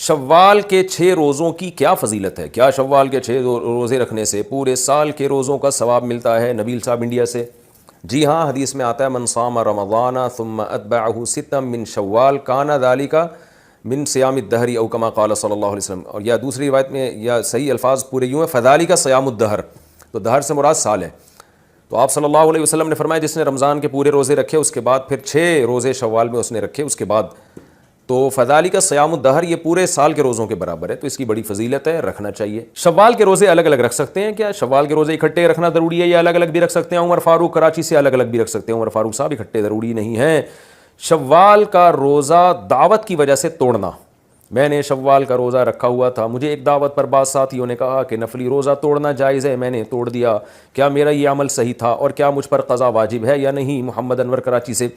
شوال کے 6 روزوں کی کیا فضیلت ہے؟ کیا شوال کے 6 روزے رکھنے سے پورے سال کے روزوں کا ثواب ملتا ہے؟ نبیل صاحب انڈیا سے. جی ہاں، حدیث میں آتا ہے من صام رمضان ثم اتبعہ ستا من شوال کان ذلک من صیام الدہر او کما قال صلی اللہ علیہ وسلم. اور یا دوسری روایت میں یا صحیح الفاظ پورے یوں ہیں فذلک صیام الدہر، تو دہر سے مراد سال ہے. تو آپ صلی اللہ علیہ وسلم نے فرمایا جس نے رمضان کے پورے روزے رکھے اس کے بعد پھر 6 روزے شوال میں اس نے رکھے اس کے بعد، تو فذالک صیام الدہر، یہ پورے سال کے روزوں کے برابر ہے. تو اس کی بڑی فضیلت ہے، رکھنا چاہیے. شوال کے روزے الگ الگ رکھ سکتے ہیں کیا؟ شوال کے روزے اکٹھے رکھنا ضروری ہے یا الگ الگ بھی رکھ سکتے ہیں؟ عمر فاروق کراچی سے الگ الگ بھی رکھ سکتے ہیں. عمر فاروق صاحب اکٹھے ضروری نہیں ہیں. شوال کا روزہ دعوت کی وجہ سے توڑنا. میں نے شوال کا روزہ رکھا ہوا تھا، مجھے ایک دعوت پر بعض ساتھیوں نے کہا کہ نفلی روزہ توڑنا جائز ہے، میں نے توڑ دیا، کیا میرا یہ عمل صحیح تھا اور کیا مجھ پر قضا واجب ہے یا نہیں؟ محمد انور کراچی سے.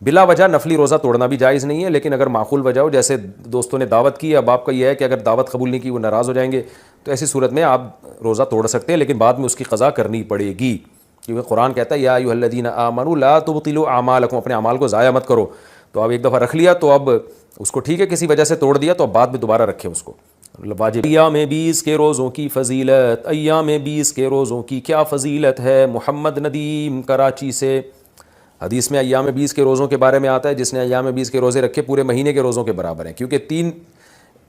بلا وجہ نفلی روزہ توڑنا بھی جائز نہیں ہے، لیکن اگر معقول وجہ ہو، جیسے دوستوں نے دعوت کی، اب آپ کا یہ ہے کہ اگر دعوت قبول نہیں کی وہ ناراض ہو جائیں گے، تو ایسی صورت میں آپ روزہ توڑ سکتے ہیں، لیکن بعد میں اس کی قضا کرنی پڑے گی، کیونکہ قرآن کہتا ہے یا ایھا الذین آمنوا لا تبطلوا اعمالکم، اپنے اعمال کو ضائع مت کرو. تو اب ایک دفعہ رکھ لیا تو اب اس کو ٹھیک ہے، کسی وجہ سے توڑ دیا تو اب بعد میں دوبارہ رکھیں اس کو، واجب. ایام 20 کے روزوں کی فضیلت. ایام 20 کے روزوں کی کیا فضیلت ہے؟ محمد ندیم کراچی سے. حدیث میں ایام 20 کے روزوں کے بارے میں آتا ہے جس نے ایام 20 کے روزے رکھے پورے مہینے کے روزوں کے برابر ہیں، کیونکہ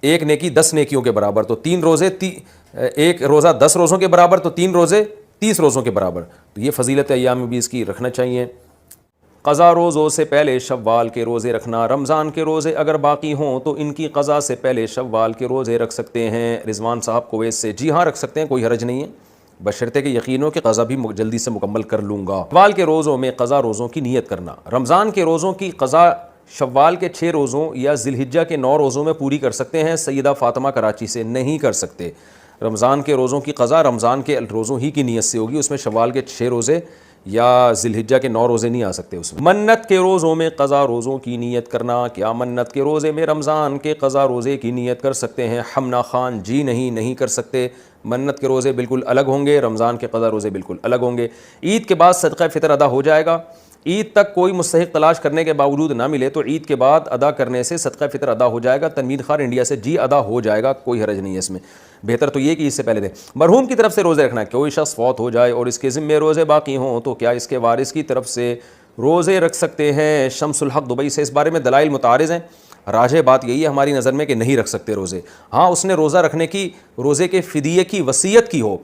ایک نیکی 10 نیکیوں کے برابر، تو 3 روزے ایک روزہ 10 روزوں کے برابر، تو 3 روزے 30 روزوں کے برابر. تو یہ فضیلت ہے ایام 20 کی، رکھنا چاہیے. قضا روزوں سے پہلے شوال کے روزے رکھنا. رمضان کے روزے اگر باقی ہوں تو ان کی قضا سے پہلے شوال کے روزے رکھ سکتے ہیں. رضوان صاحب کویت سے. جی ہاں، رکھ سکتے ہیں، کوئی حرج نہیں ہے، بشرطے کہ یقین ہو کہ قضا بھی جلدی سے مکمل کر لوں گا. شوال کے روزوں میں قضا روزوں کی نیت کرنا. رمضان کے روزوں کی قضا شوال کے 6 روزوں یا ذی الحجہ کے 9 روزوں میں پوری کر سکتے ہیں. سیدہ فاطمہ کراچی سے. نہیں کر سکتے. رمضان کے روزوں کی قضا رمضان کے روزوں ہی کی نیت سے ہوگی، اس میں شوال کے 6 روزے یا ذی الحجہ کے 9 روزے نہیں آ سکتے اس میں. منت کے روزوں میں قضا روزوں کی نیت کرنا. کیا منت کے روزے میں رمضان کے قضا روزے کی نیت کر سکتے ہیں؟ حمنا خان. جی نہیں کر سکتے. منت کے روزے بالکل الگ ہوں گے، رمضان کے قضا روزے بالکل الگ ہوں گے. عید کے بعد صدقہ فطر ادا ہو جائے گا. عید تک کوئی مستحق تلاش کرنے کے باوجود نہ ملے تو عید کے بعد ادا کرنے سے صدقہ فطر ادا ہو جائے گا. تنویر خان انڈیا سے. جی ادا ہو جائے گا، کوئی حرج نہیں ہے اس میں. بہتر تو یہ کہ اس سے پہلے دیں. مرحوم کی طرف سے روزے رکھنا. کوئی شخص فوت ہو جائے اور اس کے ذمے روزے باقی ہوں تو کیا اس کے وارث کی طرف سے روزے رکھ سکتے ہیں؟ شمس الحق دبئی سے. اس بارے میں دلائل متعارض ہیں. راجح بات یہی ہے ہماری نظر میں کہ نہیں رکھ سکتے روزے. ہاں، اس نے روزہ رکھنے کی، روزے کے فدیے کی وصیت کی ہو،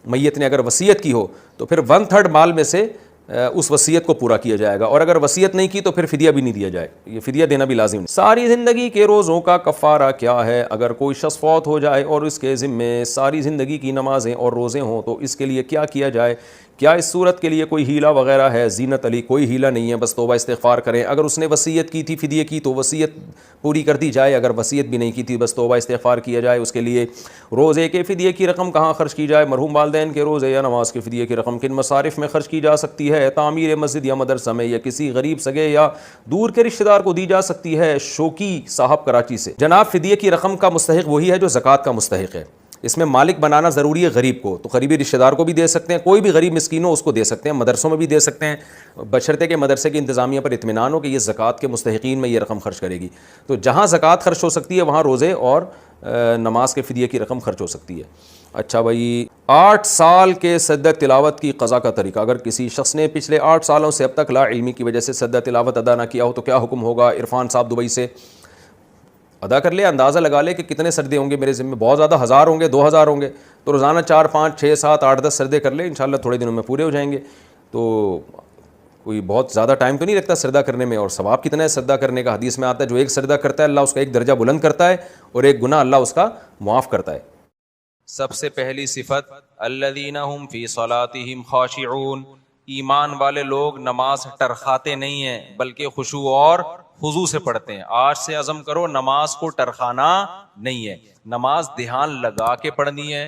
میت نے اگر وصیت کی ہو تو پھر 1/3 مال میں سے اس وصیت کو پورا کیا جائے گا، اور اگر وصیت نہیں کی تو پھر فدیہ بھی نہیں دیا جائے. یہ فدیہ دینا بھی لازم ہے. ساری زندگی کے روزوں کا کفارہ کیا ہے؟ اگر کوئی شخص فوت ہو جائے اور اس کے ذمے ساری زندگی کی نمازیں اور روزے ہوں تو اس کے لیے کیا کیا جائے؟ کیا اس صورت کے لیے کوئی ہیلہ وغیرہ ہے؟ زینت علی. کوئی ہیلہ نہیں ہے، بس توبہ استغفار کریں. اگر اس نے وصیت کی تھی فدیے کی تو وصیت پوری کر دی جائے، اگر وصیت بھی نہیں کی تھی بس توبہ استغفار کیا جائے. اس کے لیے روزے کے فدیے کی رقم کہاں خرچ کی جائے؟ مرحوم والدین کے روزے یا نماز کے فدیے کی رقم کن مصارف میں خرچ کی جا سکتی ہے؟ تعمیر مسجد یا مدرسہ میں، یا کسی غریب سگے یا دور کے رشتہ دار کو دی جا سکتی ہے. شوکی صاحب کراچی سے. جناب، فدیے کی رقم کا مستحق وہی ہے جو زکوٰۃ کا مستحق ہے. اس میں مالک بنانا ضروری ہے غریب کو، تو قریبی رشتہ دار کو بھی دے سکتے ہیں، کوئی بھی غریب مسکین ہو اس کو دے سکتے ہیں، مدرسوں میں بھی دے سکتے ہیں، بشرطے کہ مدرسے کی انتظامیہ پر اطمینان ہو کہ یہ زکوٰۃ کے مستحقین میں یہ رقم خرچ کرے گی. تو جہاں زکوٰۃ خرچ ہو سکتی ہے وہاں روزے اور نماز کے فدیے کی رقم خرچ ہو سکتی ہے. اچھا بھائی، 8 سال کے سجدہ تلاوت کی قضا کا طریقہ. اگر کسی شخص نے پچھلے 8 سالوں سے اب تک لا علمی کی وجہ سے سجدہ تلاوت ادا نہ کیا ہو تو کیا حکم ہوگا؟ عرفان صاحب دبئی سے. ادا کر لے، اندازہ لگا لے کہ کتنے سجدے ہوں گے میرے ذمہ. بہت زیادہ 1000 ہوں گے، 2000 ہوں گے، تو روزانہ 4 5 6 7 8 10 سجدے کر لے، انشاءاللہ تھوڑے دنوں میں پورے ہو جائیں گے. تو کوئی بہت زیادہ ٹائم تو نہیں لگتا سجدہ کرنے میں. اور ثواب کتنا ہے سجدہ کرنے کا؟ حدیث میں آتا ہے جو ایک سجدہ کرتا ہے اللہ اس کا ایک درجہ بلند کرتا ہے اور ایک گناہ اللہ اس کا معاف کرتا ہے. سب سے پہلی صفت الذین هم فی صلاتهم خاشعون. ایمان والے لوگ نماز ٹرخاتے نہیں ہیں بلکہ خشوع اور خضوع سے پڑھتے ہیں. آج سے عزم کرو نماز کو ٹرخانا نہیں ہے، نماز دھیان لگا کے پڑھنی ہے.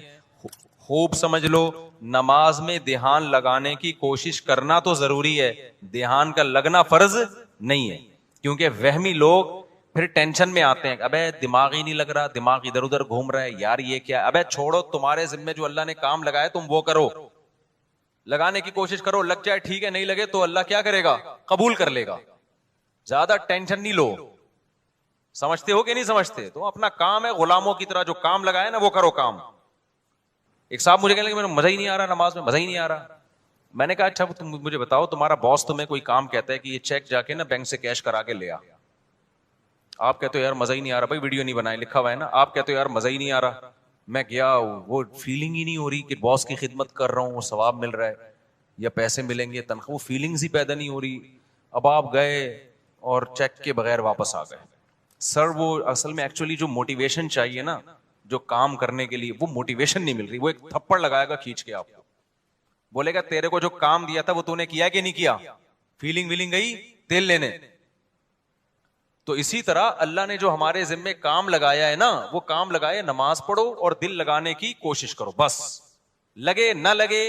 خوب سمجھ لو، نماز میں دھیان لگانے کی کوشش کرنا تو ضروری ہے، دھیان کا لگنا فرض نہیں ہے. کیونکہ وہمی لوگ پھر ٹینشن میں آتے ہیں، ابے دماغ ہی نہیں لگ رہا، دماغ ادھر ادھر گھوم رہا ہے، یار یہ کیا ہے؟ ابے چھوڑو، تمہارے ذمہ جو اللہ نے کام لگایا تم وہ کرو، لگانے کی کوشش کرو، لگ جائے ٹھیک ہے، نہیں لگے تو اللہ کیا کرے گا؟ قبول کر لے گا. زیادہ ٹینشن نہیں لو. سمجھتے ہو کہ نہیں سمجھتے؟ تو اپنا کام ہے غلاموں کی طرح جو کام لگایا نا وہ کرو کام. ایک صاحب مجھے کہنے لگے میرا مزہ ہی نہیں آ رہا نماز میں، مزہ ہی نہیں آ رہا. میں نے کہا اچھا تم مجھے بتاؤ، تمہارا باس تمہیں کوئی کام کہتا ہے کہ یہ چیک جا کے نا بینک سے کیش کرا کے لے آ، آپ کہتے ہو یار مزہ ہی نہیں آ رہا، بھائی ویڈیو نہیں بنائے لکھا ہوا ہے نا، آپ کہتے ہو یار مزہ ہی نہیں آ رہا. میں گیا، وہ فیلنگ ہی نہیں ہو رہی کہ باس کی خدمت کر رہا ہوں، ثواب مل رہا ہے یا پیسے ملیں گے تنخواہ، وہ فیلنگز ہی پیدا نہیں ہو رہی. اب آپ گئے اور چیک کے بغیر واپس آ گئے. سر وہ اصل میں ایکچولی جو موٹیویشن چاہیے نا جو کام کرنے کے لیے، وہ موٹیویشن نہیں مل رہی. وہ ایک تھپڑ لگائے گا کھینچ کے آپ کو، بولے گا تیرے کو جو کام دیا تھا وہ تو نے کیا کہ نہیں کیا، فیلنگ ویلنگ گئی تیل لینے. تو اسی طرح اللہ نے جو ہمارے ذمے کام لگایا ہے نا، وہ کام لگائے نماز پڑھو اور دل لگانے کی کوشش کرو، بس. لگے نہ لگے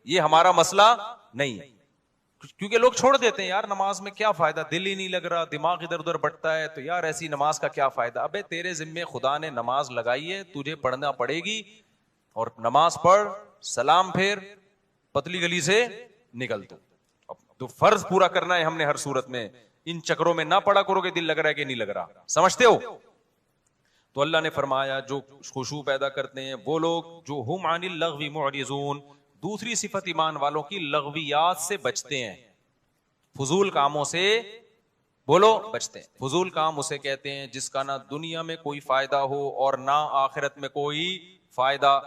یہ ہمارا مسئلہ نہیں ہے، کیونکہ لوگ چھوڑ دیتے ہیں یار نماز میں کیا فائدہ، دل ہی نہیں لگ رہا، دماغ ادھر ادھر بٹتا ہے، تو یار ایسی نماز کا کیا فائدہ. ابے تیرے ذمے خدا نے نماز لگائی ہے، تجھے پڑھنا پڑے گی، اور نماز پڑھ، سلام پھیر، پتلی گلی سے نکل. تو فرض پورا کرنا ہے ہم نے ہر صورت میں. ان چکروں میں نہ پڑا کرو کہ دل لگ رہا ہے کہ نہیں لگ رہا. سمجھتے ہو؟ تو اللہ نے فرمایا جو خشوع پیدا کرتے ہیں وہ لوگ جو ہم عن اللغو معرضون. دوسری صفت ایمان والوں کی لغویات سے بچتے ہیں، فضول کاموں سے بولو بچتے ہیں. فضول کام اسے کہتے ہیں جس کا نہ دنیا میں کوئی فائدہ ہو اور نہ آخرت میں کوئی فائدہ.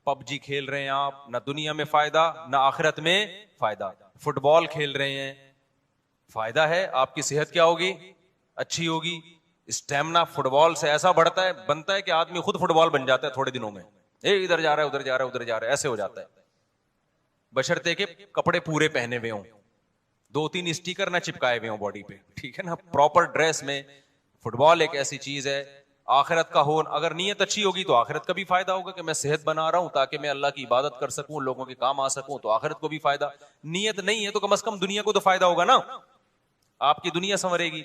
پب جی کھیل رہے ہیں آپ، نہ دنیا میں فائدہ نہ آخرت میں فائدہ. فٹ بال کھیل رہے ہیں، فائدہ ہے، آپ کی صحت کیا ہوگی، اچھی ہوگی. اسٹیمنا فٹ بال سے ایسا بڑھتا ہے، بنتا ہے کہ آدمی خود فٹ بال بن جاتا ہے تھوڑے دنوں میں. ادھر جا رہا ہے ادھر جا رہا ہے ادھر جا رہا ہے، ایسے ہو جاتا ہے، بشرطے کہ کپڑے پورے پہنے ہوئے ہوں، 2-3 اسٹیکر نہ چپکائے ہوئے ہوں باڈی پہ، ٹھیک ہے نا، پراپر ڈریس میں. فٹ بال ایک ایسی چیز ہے آخرت کا ہو، اگر نیت اچھی ہوگی تو آخرت کا بھی فائدہ ہوگا کہ میں صحت بنا رہا ہوں تاکہ میں اللہ کی عبادت کر سکوں، لوگوں کے کام آ سکوں، تو آخرت کو بھی فائدہ. نیت نہیں ہے تو کم از کم دنیا کو تو فائدہ ہوگا نا، آپ کی دنیا سنورے گی.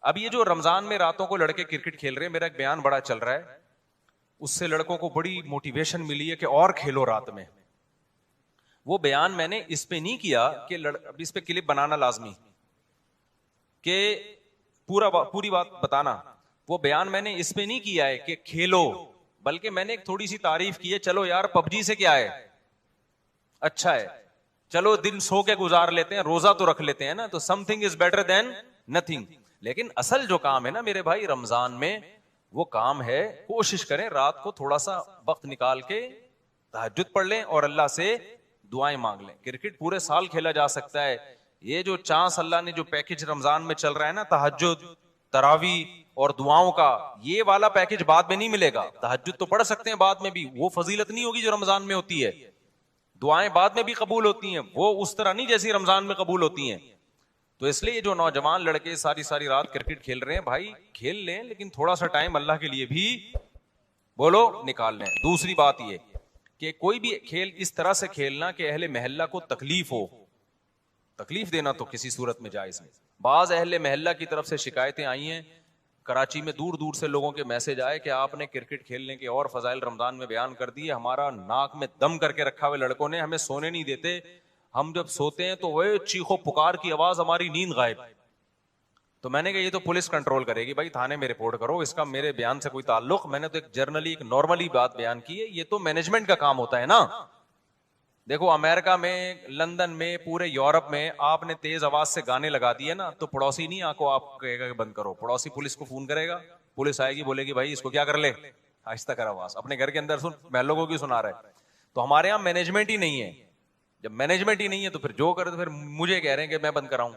اب یہ جو رمضان میں راتوں کو لڑکے کرکٹ کھیل رہے ہیں، میرا ایک بیان بڑا چل رہا ہے، اس سے لڑکوں کو بڑی موٹیویشن ملی ہے کہ اور کھیلو رات میں. وہ بیان میں نے اس پہ نہیں کیا کہ اس پہ کلپ بنانا لازمی کہ پوری بات بتانا. وہ بیان میں نے اس پہ نہیں کیا ہے کہ کھیلو، بلکہ میں نے ایک تھوڑی سی تعریف کی ہے. چلو یار پب جی سے کیا ہے، اچھا ہے، چلو دن سو کے گزار لیتے ہیں، روزہ تو رکھ لیتے ہیں نا، تو some thing is better than nothing. لیکن اصل جو کام ہے نا میرے بھائی رمضان میں، وہ کام ہے کوشش کریں رات کو تھوڑا سا وقت نکال کے تہجد پڑھ لیں اور اللہ سے دعائیں مانگ لیں. کرکٹ پورے سال کھیلا جا سکتا ہے، یہ جو چانس اللہ نے جو پیکج رمضان میں چل رہا ہے نا، تہجد، تراویح اور دعاؤں کا، یہ والا پیکج بعد میں نہیں ملے گا. تہجد تو پڑھ سکتے ہیں بعد میں بھی، وہ فضیلت نہیں ہوگی جو رمضان میں ہوتی ہے. دعائیں بعد میں بھی قبول ہوتی ہیں، وہ اس طرح نہیں جیسی رمضان میں قبول ہوتی ہیں. تو اس لیے جو نوجوان لڑکے ساری رات کرکٹ کھیل رہے ہیں، بھائی کھیل لیں لیکن تھوڑا سا ٹائم اللہ کے لیے بھی بولو نکال لیں. دوسری بات یہ کہ کوئی بھی کھیل اس طرح سے کھیلنا کہ اہل محلہ کو تکلیف ہو، تکلیف دینا تو کسی صورت میں جائز نہیں. بعض اہل محلہ کی طرف سے شکایتیں آئی ہیں، کراچی میں دور دور سے لوگوں کے میسج آئے کہ آپ نے کرکٹ کھیلنے کے اور فضائل رمضان میں بیان کر دیے، ہمارا ناک میں دم کر کے رکھا ہوئے لڑکوں نے، ہمیں سونے نہیں دیتے، ہم جب سوتے ہیں تو وہ چیخو پکار کی آواز، ہماری نیند غائب. تو میں نے کہا یہ تو پولیس کنٹرول کرے گی، بھائی تھانے میں رپورٹ کرو، اس کا میرے بیان سے کوئی تعلق. میں نے تو ایک جرنلی ایک نارملی بات بیان کی ہے، یہ تو مینجمنٹ کا کام ہوتا ہے نا. دیکھو امریکہ میں، لندن میں، پورے یورپ میں آپ نے تیز آواز سے گانے لگا دیے نا تو پڑوسی نہیں آپ کو آپ کہے گا کہ بند کرو، پڑوسی پولیس کو فون کرے گا، پولیس آئے گی بولے گی بھائی اس کو کیا کر لے، آہستہ کر آواز، اپنے گھر کے اندر سن، محلوں کو کیوں سنا رہا ہے. تو ہمارے یہاں مینجمنٹ ہی نہیں ہے. جب مینجمنٹ ہی نہیں ہے تو پھر جو کرے تو پھر مجھے کہہ رہے ہیں کہ میں بند کراؤں.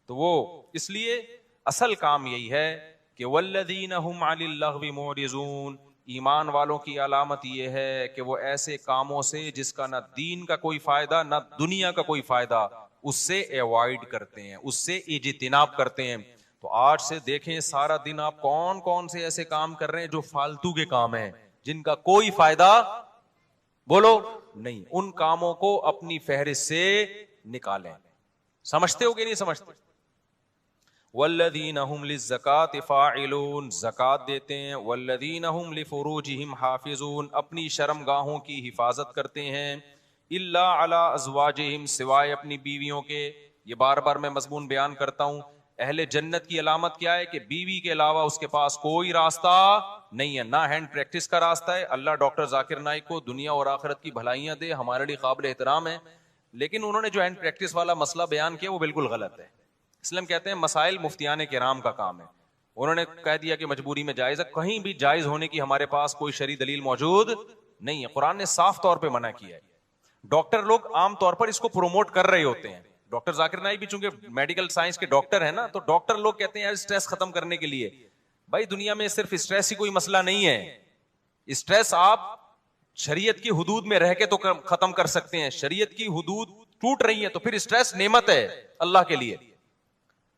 تو وہ اس لیے اصل کام یہی ہے کہ والذین هم عن اللغو معرضون، ایمان والوں کی علامت یہ ہے کہ وہ ایسے کاموں سے جس کا نہ دین کا کوئی فائدہ نہ دنیا کا کوئی فائدہ، اس سے ایوائڈ کرتے ہیں، اس سے اجتناب کرتے ہیں. تو آج سے دیکھیں سارا دن آپ کون کون سے ایسے کام کر رہے ہیں جو فالتو کے کام ہیں، جن کا کوئی فائدہ بولو نہیں. ان کاموں کو اپنی فہرست سے نکالیں. سمجھتے ہو کہ نہیں سمجھتے؟ والذین هم للزکاۃ فاعلون، زکات دیتے ہیں. والذین هم لفروجہم حافظون، اپنی شرم گاہوں کی حفاظت کرتے ہیں. الا علی ازواجہم، سوائے اپنی بیویوں کے. یہ بار بار میں مضمون بیان کرتا ہوں، اہل جنت کی علامت کیا ہے کہ بیوی کے علاوہ اس کے پاس کوئی راستہ نہیں ہے, نہ ہینڈ پریکٹس کا راستہ ہے. اللہ ڈاکٹر ذاکر نائک کو دنیا اور آخرت کی بھلائیاں دے, ہمارے لیے قابل احترام ہے, لیکن انہوں نے جو ہینڈ پریکٹس والا مسئلہ بیان کیا وہ بالکل غلط ہے. اسلام کہتے ہیں مسائل مفتیان کرام کا کام ہے. انہوں نے کہہ دیا کہ مجبوری میں جائز ہے, کہیں بھی جائز ہونے کی ہمارے پاس کوئی شرعی دلیل موجود نہیں ہے. قرآن نے صاف طور پہ منع کیا ہے. ڈاکٹر لوگ عام طور پر اس کو پروموٹ کر رہے ہوتے ہیں. ڈاکٹر ذاکر نائک بھی چونکہ میڈیکل سائنس کے ڈاکٹر ہیں نا, تو ڈاکٹر لوگ کہتے ہیں یار اسٹریس ختم کرنے کے لیے. بھائی دنیا میں صرف اسٹریس ہی کوئی مسئلہ نہیں ہے. اسٹریس آپ شریعت کی حدود میں رہ کے تو ختم کر سکتے ہیں. شریعت کی حدود ٹوٹ رہی ہے تو پھر اسٹریس نعمت ہے اللہ کے لیے.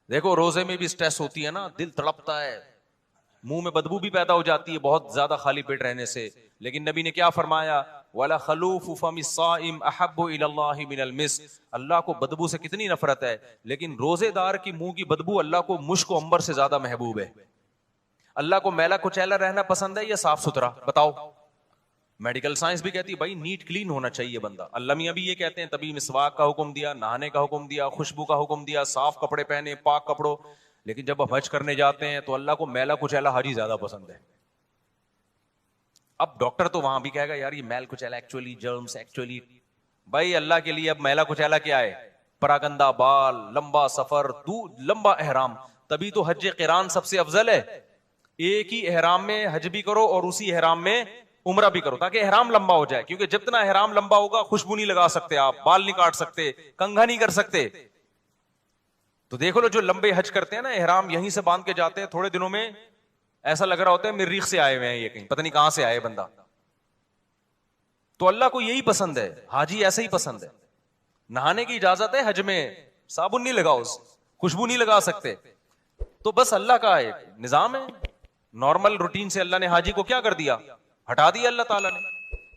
دیکھو روزے میں بھی اسٹریس ہوتی ہے نا, دل تڑپتا ہے, منہ میں بدبو بھی پیدا ہو جاتی ہے بہت زیادہ خالی پیٹ رہنے سے, لیکن نبی نے کیا فرمایا, وَلَا خَلُوفُ فَمِ الصَّائِمِ أَحَبُّ إِلَى اللَّهِ مِنَ الْمِسْكِ. اللہ کو بدبو سے کتنی نفرت ہے, لیکن روزے دار کی منہ کی بدبو اللہ کو مشک و عنبر سے زیادہ محبوب ہے. اللہ کو میلا کچیلا رہنا پسند ہے یا صاف ستھرا؟ بتاؤ. میڈیکل سائنس بھی کہتی ہے بھائی نیٹ کلین ہونا چاہیے بندہ. اللہ میاں بھی یہ کہتے ہیں, تبھی مسواک کا حکم دیا, نہانے کا حکم دیا, خوشبو کا حکم دیا, صاف کپڑے پہنے, پاک کپڑوں. لیکن جب ہم حج کرنے جاتے ہیں تو اللہ کو میلا کچیلا حاجی زیادہ پسند ہے. اب ڈاکٹر تو وہاں بھی کہے گا یار یہ میل کچیلا ایکچولی جرمز ایکچولی. بھائی اللہ کے لیے اب میلا کچیلا کیا ہے؟ پراگندہ بال, لمبا سفر, لمبا احرام. تبھی تو حج قران سب سے افضل ہے. ایک ہی احرام میں حج بھی کرو اور اسی احرام میں عمرہ بھی کرو, تاکہ احرام لمبا ہو جائے. کیونکہ جتنا احرام لمبا ہوگا خوشبو نہیں لگا سکتے آپ, بال نہیں کاٹ سکتے, کنگھا نہیں کر سکتے. تو دیکھو لو جو لمبے حج کرتے ہیں نا, احرام یہیں سے باندھ کے جاتے ہیں, تھوڑے دنوں میں ایسا لگ رہا ہوتا ہے مریخ سے آئے ہوئے ہیں, یہ کہیں پتہ نہیں کہاں سے آئے بندہ. تو اللہ کو یہی پسند ہے, حاجی ایسا ہی پسند ہے. نہانے کی اجازت ہے حج میں, صابن نہیں لگاؤ, خوشبو نہیں لگا سکتے. تو بس اللہ کا ایک نظام ہے, نارمل روٹین سے اللہ نے حاجی کو کیا کر دیا, ہٹا دیا اللہ تعالیٰ نے.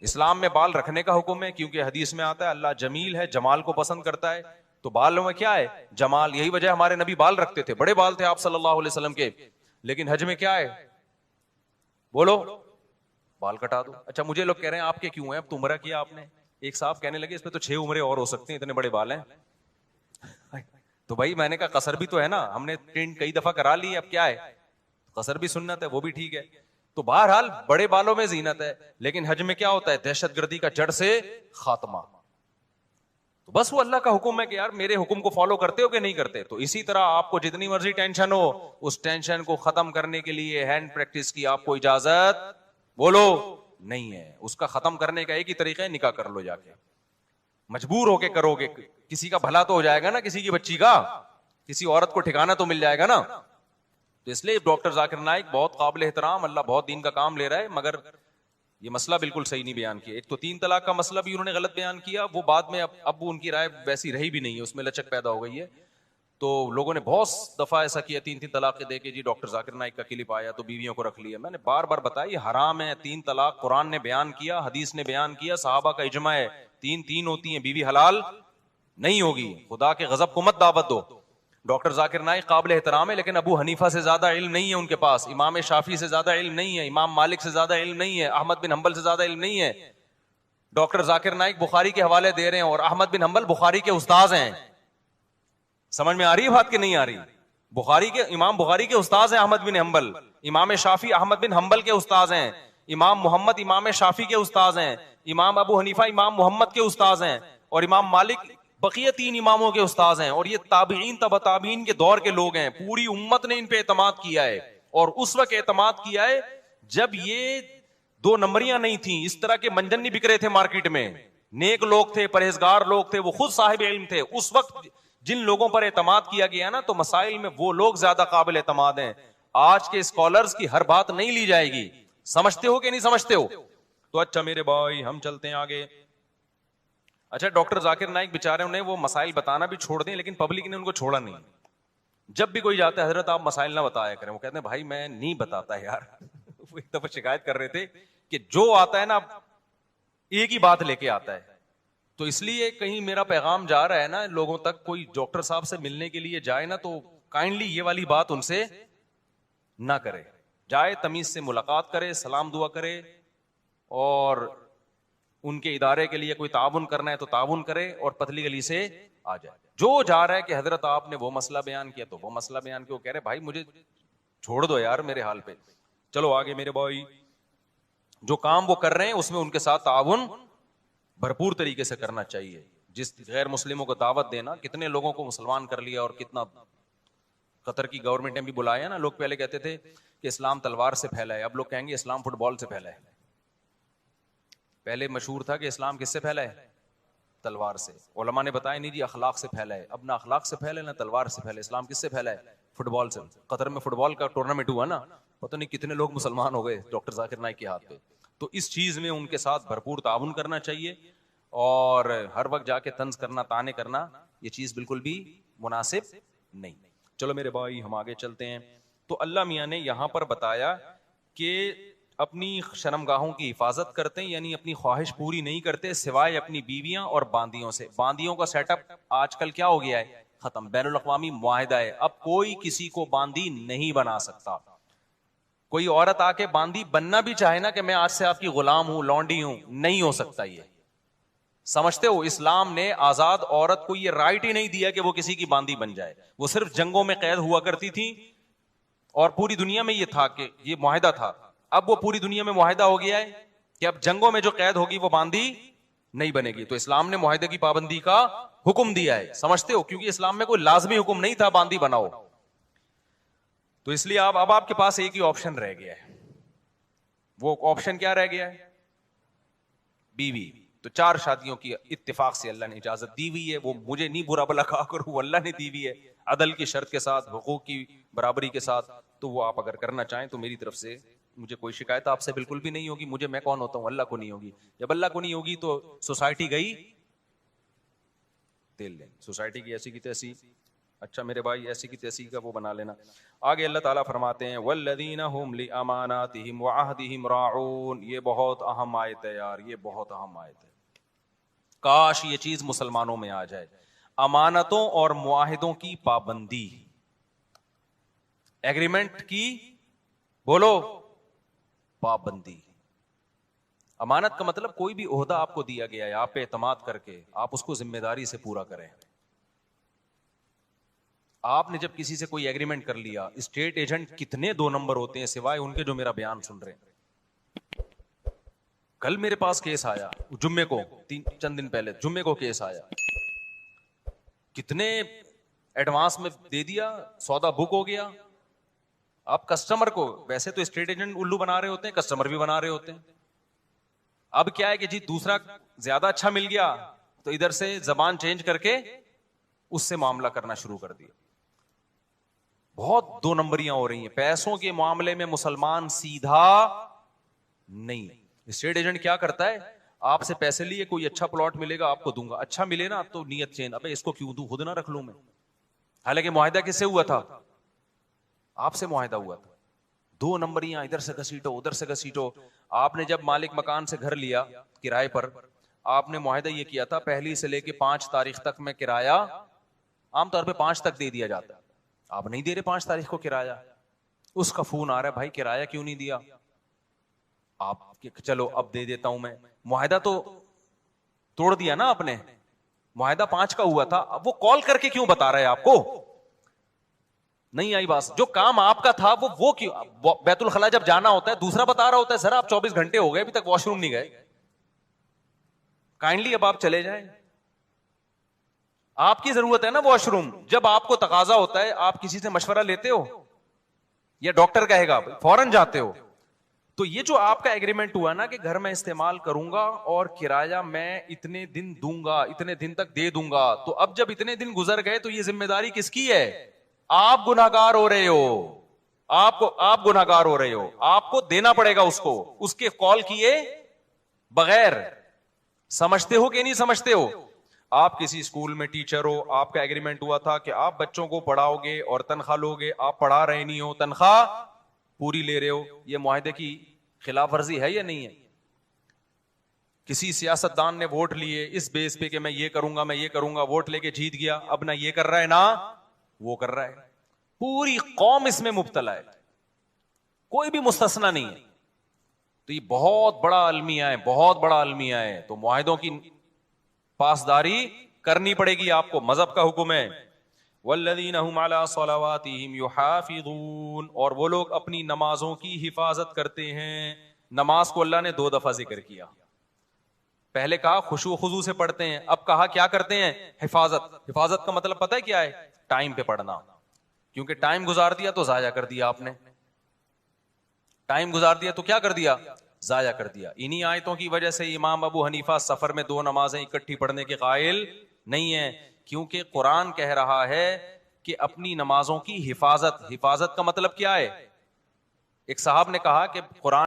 اسلام میں بال رکھنے کا حکم ہے, کیونکہ حدیث میں آتا ہے اللہ جمیل ہے, جمال کو پسند کرتا ہے. تو بالوں میں کیا ہے؟ جمال. یہی وجہ ہمارے نبی بال رکھتے تھے, بڑے بال تھے آپ صلی اللہ علیہ وسلم کے. لیکن حج میں کیا ہے؟ بولو, بال کٹا دو. اچھا مجھے لوگ کہہ رہے ہیں آپ کے کیوں ہیں, اب تو عمرہ کیا آپ نے. ایک صاحب کہنے لگے اس پہ تو 6 عمرے اور ہو سکتے ہیں, اتنے بڑے بال ہیں. تو بھائی میں نے کہا قصر بھی تو ہے نا, ہم نے ٹرینڈ کئی دفعہ کرا لی, اب کیا ہے, قصر بھی سنت ہے, وہ بھی ٹھیک ہے. تو بہرحال بڑے بالوں میں زینت ہے, لیکن حج میں کیا ہوتا ہے؟ دہشت گردی کا جڑ سے خاتمہ. تو بس وہ اللہ کا حکم ہے کہ یار میرے حکم کو فالو کرتے ہو کہ نہیں کرتے. تو اسی طرح آپ کو جتنی مرضی ٹینشن ہو, اس ٹینشن کو ختم کرنے کے لیے ہینڈ پریکٹس کی آپ کو اجازت بولو نہیں ہے. اس کا ختم کرنے کا ایک ہی طریقہ ہے, نکاح کر لو جا کے. مجبور ہو کے کرو گے, کسی کا بھلا تو ہو جائے گا نا, کسی کی بچی کا, کسی عورت کو ٹھکانہ تو مل جائے گا نا. تو اس لیے ڈاکٹر ذاکر نائک بہت قابل احترام, اللہ بہت دین کا کام لے رہا ہے, مگر یہ مسئلہ بالکل صحیح نہیں بیان کیا. ایک تو 3 طلاق کا مسئلہ بھی انہوں نے غلط بیان کیا, وہ بعد میں اب ان کی رائے ویسی رہی بھی نہیں ہے, اس میں لچک پیدا ہو گئی ہے. تو لوگوں نے بہت دفعہ ایسا کیا, 3 طلاقیں دے کے جی ڈاکٹر ذاکر نائک کا کلپ آیا تو بیویوں کو رکھ لیا. میں نے بار بار بتایا یہ حرام ہے. 3 طلاق قرآن نے بیان کیا, حدیث نے بیان کیا, صحابہ کا اجماع ہے, 3 ہوتی ہیں, بیوی حلال نہیں ہوگی. خدا کے غضب کو مت دعوت دو. ڈاکٹر ذاکر نائک قابل احترام ہے, لیکن ابو حنیفہ سے زیادہ علم نہیں ہے ان کے پاس, امام شافعی سے زیادہ علم نہیں ہے, امام مالک سے زیادہ علم نہیں ہے, احمد بن حنبل سے زیادہ علم نہیں ہے. ڈاکٹر ذاکر نائک بخاری کے حوالے دے رہے ہیں اور احمد بن حنبل بخاری کے استاذ ہیں. سمجھ میں آ رہی ہے بات کہ نہیں آ رہی؟ امام بخاری کے استاذ ہیں احمد بن حنبل, امام شافعی احمد بن حنبل کے استاذ ہیں, امام محمد امام شافعی کے استاذ ہیں, امام ابو حنیفہ امام محمد کے استاذ ہیں, اور امام مالک بقیہ 3 اماموں کے استاذ ہیں. اور یہ تابعین تبع تابعین کے دور کے لوگ ہیں. پوری امت نے ان پہ اعتماد کیا ہے, اور اس وقت اعتماد کیا ہے جب یہ 2 نمبریاں نہیں تھیں, اس طرح کے منجن نہیں بک رہے تھے مارکیٹ میں. نیک لوگ تھے, پرہیزگار لوگ تھے, وہ خود صاحب علم تھے. اس وقت جن لوگوں پر اعتماد کیا گیا نا, تو مسائل میں وہ لوگ زیادہ قابل اعتماد ہیں. آج کے اسکالرز کی ہر بات نہیں لی جائے گی. سمجھتے ہو کہ نہیں سمجھتے ہو؟ تو اچھا میرے بھائی ہم چلتے ہیں آگے. اچھا ڈاکٹر ذاکر نائک بیچارے, انہیں وہ مسائل بتانا بھی چھوڑ دیں, لیکن پبلک نے ان کو چھوڑا نہیں. جب بھی کوئی جاتا ہے حضرت آپ مسائل نہ بتایا کریں, وہ کہتے ہیں بھائی میں نہیں بتاتا یار. وہ ایک دفعہ شکایت کر رہے تھے کہ جو آتا ہے نا ایک ہی بات لے کے آتا ہے. تو اس لیے کہیں میرا پیغام جا رہا ہے نا لوگوں تک, کوئی ڈاکٹر صاحب سے ملنے کے لیے جائے نا تو کائنڈلی یہ والی بات ان سے نہ کرے. جائے تمیز سے ملاقات کرے, سلام دعا کرے, اور ان کے ادارے کے لیے کوئی تعاون کرنا ہے تو تعاون کرے, اور پتلی گلی سے آ جائے. جو جا رہا ہے کہ حضرت آپ نے وہ مسئلہ بیان کیا تو وہ مسئلہ بیان کیا, وہ کہہ رہے بھائی مجھے چھوڑ دو یار میرے حال پہ, چلو آگے میرے بھائی. جو کام وہ کر رہے ہیں اس میں ان کے ساتھ تعاون بھرپور طریقے سے کرنا چاہیے. جس غیر مسلموں کو دعوت دینا, کتنے لوگوں کو مسلمان کر لیا, اور کتنا قطر کی گورنمنٹ نے بھی بلایا نا. لوگ پہلے کہتے تھے کہ اسلام تلوار سے پھیلا ہے, اب لوگ کہیں گے اسلام فٹ بال سے پھیلا ہے. پہلے مشہور تھا کہ اسلام کس سے پھیلا ہے, تلوار سے. علماء نے بتایا نہیں جی اخلاق سے پھیلا ہے. اب نہ اخلاق سے پھیلا ہے نہ تلوار سے پھیلا ہے. اسلام کس سے پھیلا ہے, فٹ بال سے. قطر میں فٹ بال کا ٹورنامنٹ ہوا نا, پتہ نہیں کتنے لوگ مسلمان ہو گئے ڈاکٹر ذاکر نائک کے ہاتھ پہ. تو اس چیز میں ان کے ساتھ بھرپور تعاون کرنا چاہیے, اور ہر وقت جا کے طنز کرنا, طعنے کرنا, یہ چیز بالکل بھی مناسب نہیں. چلو میرے بھائی ہم آگے چلتے ہیں. تو اللہ میاں نے یہاں پر بتایا کہ اپنی شرمگاہوں کی حفاظت کرتے ہیں, یعنی اپنی خواہش پوری نہیں کرتے سوائے اپنی بیویاں اور باندیوں سے. باندیوں کا سیٹ اپ آج کل کیا ہو گیا ہے, ختم. بین الاقوامی معاہدہ ہے, اب کوئی کسی کو باندی نہیں بنا سکتا. کوئی عورت آ کے باندی بننا بھی چاہے نا کہ میں آج سے آپ کی غلام ہوں, لونڈی ہوں, نہیں ہو سکتا. یہ سمجھتے ہو اسلام نے آزاد عورت کو یہ رائٹ ہی نہیں دیا کہ وہ کسی کی باندی بن جائے. وہ صرف جنگوں میں قید ہوا کرتی تھی, اور پوری دنیا میں یہ تھا کہ یہ معاہدہ تھا. اب وہ پوری دنیا میں معاہدہ ہو گیا ہے کہ اب جنگوں میں جو قید ہوگی وہ باندی نہیں بنے گی. تو اسلام نے معاہدے کی پابندی کا حکم دیا ہے, سمجھتے ہو, کیونکہ اسلام میں کوئی لازمی حکم نہیں تھا باندی بناؤ. تو اس لیے اب آپ کے پاس ایک ہی آپشن رہ گیا ہے. وہ آپشن کیا رہ گیا ہے, بیوی. تو 4 شادیوں کی اتفاق سے اللہ نے اجازت دی ہوئی ہے. وہ مجھے نہیں برا بلا کہا کروں, وہ اللہ نے دی ہوئی ہے عدل کی شرط کے ساتھ, حقوق کی برابری کے ساتھ. تو وہ آپ اگر کرنا چاہیں تو میری طرف سے مجھے کوئی شکایت آپ سے بالکل بھی نہیں ہوگی. مجھے, میں کون ہوتا ہوں, اللہ کو نہیں ہوگی. جب اللہ کو نہیں ہوگی تو سوسائٹی گئی تیل لیں, سوسائٹی کی ایسی کی تیسی. اچھا میرے بھائی ایسی کی تیسی کا وہ بنا لینا. آگے اللہ تعالیٰ فرماتے ہیں والذین هم لاماناتهم وعهدهم راعون. یہ بہت اہم آیت ہے یار, یہ بہت اہم آیت ہے. کاش یہ چیز مسلمانوں میں آ جائے, امانتوں اور معاہدوں کی پابندی, ایگریمنٹ کی بولو پابندی. امانت کا مطلب کوئی بھی عہدہ آپ کو دیا گیا ہے, آپ پہ اعتماد کر کے آپ اس کو ذمہ داری سے پورا کریں. آپ نے جب کسی سے کوئی ایگریمنٹ کر لیا, اسٹیٹ ایجنٹ کتنے 2 نمبر ہوتے ہیں سوائے ان کے جو میرا بیان سن رہے ہیں. کل میرے پاس کیس آیا, جمعے کو, چند دن پہلے جمعے کو کیس آیا, کتنے ایڈوانس میں دے دیا, سودا بک ہو گیا. اب کسٹمر کو, ویسے تو اسٹیٹ ایجنٹ الو بنا رہے ہوتے ہیں, کسٹمر بھی بنا رہے ہوتے ہیں. اب کیا ہے کہ جی دوسرا زیادہ اچھا مل گیا تو ادھر سے زبان چینج کر کے اس سے معاملہ کرنا شروع کر دیا. بہت 2 نمبریاں ہو رہی ہیں پیسوں کے معاملے میں. مسلمان سیدھا نہیں. اسٹیٹ ایجنٹ کیا کرتا ہے, آپ سے پیسے لیے, کوئی اچھا پلاٹ ملے گا آپ کو دوں گا, اچھا ملے نا تو نیت چین, ابے اس کو کیوں دوں, خود نہ رکھ لوں میں. حالانکہ معاہدہ کس سے ہوا تھا, آپ سے معاہدہ ہوا تھا. 2 نمبریاں ادھر سے گھسیٹو ادھر سے گھسیٹو. آپ نے جب مالک مکان سے گھر لیا کرائے پر, آپ نے معاہدہ یہ کیا تھا 1 سے لے کے 5 تاریخ تک میں کرایہ, عام طور پہ 5 تک دے دیا جاتا ہے. آپ نہیں دے رہے 5 تاریخ کو کرایہ, اس کا فون آ رہا ہے بھائی کرایہ کیوں نہیں دیا. آپ چلو اب دے دیتا ہوں میں. معاہدہ تو توڑ دیا نا آپ نے, معاہدہ 5 کا ہوا تھا. اب وہ کال کر کے کیوں بتا رہا ہے آپ کو, نہیں آئی بات. جو کام آپ کا تھا وہ کیوں, بیت الخلا جب جانا ہوتا ہے دوسرا بتا رہا ہوتا ہے, سر آپ 24 گھنٹے ہو گئے ابھی تک واش روم نہیں گئے, کائنڈلی اب آپ چلے جائیں. آپ کی ضرورت ہے نا واش روم, جب آپ کو تقاضا ہوتا ہے آپ کسی سے مشورہ لیتے ہو یا ڈاکٹر کہے گا فوراً جاتے ہو. تو یہ جو آپ کا ایگریمنٹ ہوا نا کہ گھر میں استعمال کروں گا اور کرایہ میں اتنے دن دوں گا, اتنے دن تک دے دوں گا, تو اب جب اتنے دن گزر گئے تو یہ ذمہ داری کس کی ہے, آپ گناہگار ہو رہے ہو, آپ گناہگار ہو رہے ہو, آپ کو دینا پڑے گا اس کو, اس کے کال کیے بغیر. سمجھتے ہو کہ نہیں سمجھتے ہو. آپ کسی اسکول میں ٹیچر ہو, آپ کا ایگریمنٹ ہوا تھا کہ آپ بچوں کو پڑھاؤ گے اور تنخواہ لو گے, آپ پڑھا رہے نہیں ہو, تنخواہ پوری لے رہے ہو. یہ معاہدے کی خلاف ورزی ہے یا نہیں ہے. کسی سیاستدان نے ووٹ لیے اس بیس پہ کہ میں یہ کروں گا میں یہ کروں گا, ووٹ لے کے جیت گیا, اب نہ یہ کر رہا ہے نہ وہ کر رہا ہے, پوری قوم اس میں مبتلا ہے, کوئی بھی مستثنا نہیں ہے. تو یہ بہت بڑا المیہ ہے, بہت بڑا المیہ ہے. تو معاہدوں کی پاسداری کرنی پڑے گی آپ کو, مذہب کا حکم ہے. والذین هم علی صلواتہم یحافظون, اور وہ لوگ اپنی نمازوں کی حفاظت کرتے ہیں. نماز کو اللہ نے 2 دفعہ ذکر کیا. پہلے کہا خشوع و خضوع سے پڑھتے ہیں, اب کہا کیا کرتے ہیں, حفاظت. حفاظت کا مطلب پتہ ہے کیا ہے, ٹائم پہ پڑھنا. کیونکہ ٹائم گزار دیا تو ضائع کر دیا آپ نے, ٹائم گزار دیا تو کیا کر دیا, ضائع کر دیا. انہی آیتوں کی وجہ سے امام ابو حنیفہ سفر میں 2 نمازیں اکٹھی پڑھنے کے قائل نہیں ہیں, کیونکہ قرآن کہہ رہا ہے کہ اپنی نمازوں کی حفاظت. حفاظت کا مطلب کیا ہے؟ ایک صاحب نے کہا کہ قرآن